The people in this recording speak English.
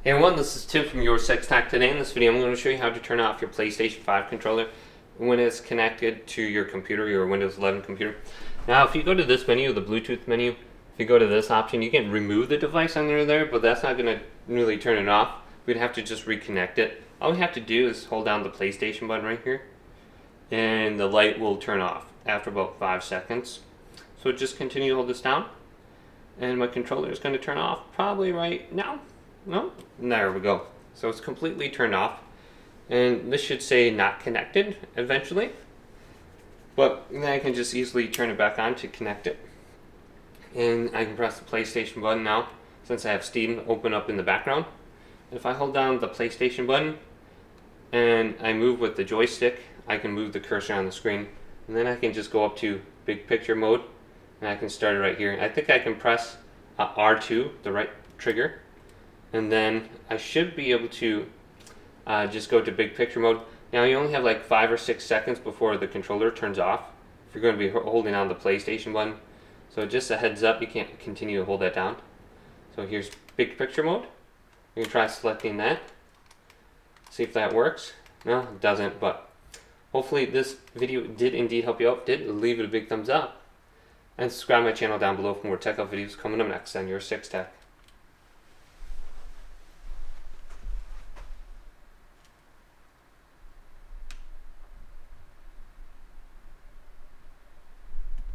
Hey everyone, this is Tim from Your Sex Tech. Today in this video I'm going to show you how to turn off your PlayStation 5 controller when it's connected to your computer, your Windows 11 computer. Now if you go to this menu, the Bluetooth menu, if you go to this option, you can remove the device under there, but that's not going to really turn it off. We'd have to just reconnect it. All we have to do is hold down the PlayStation button right here, and the light will turn off after about 5 seconds. So just continue to hold this down, and my controller is going to turn off probably right now. No, there we go. So it's completely turned off, and this should say not connected eventually, but then I can just easily turn it back on to connect it, and I can press the PlayStation button now since I have Steam open up in the background. If I hold down the PlayStation button and I move with the joystick, I can move the cursor on the screen, and then I can just go up to big picture mode, and I can start it right here. I think I can press R2, the right trigger, and then I should be able to just go to big picture mode. Now you only have like 5 or 6 seconds before the controller turns off if you're going to be holding on the PlayStation button. So just a heads up, you can't continue to hold that down. So here's big picture mode. You can try selecting that. See if that works. No, it doesn't, but hopefully this video did indeed help you out. If it did, leave it a big thumbs up. And subscribe to my channel down below for more tech up videos coming up next on Your Sex Tech.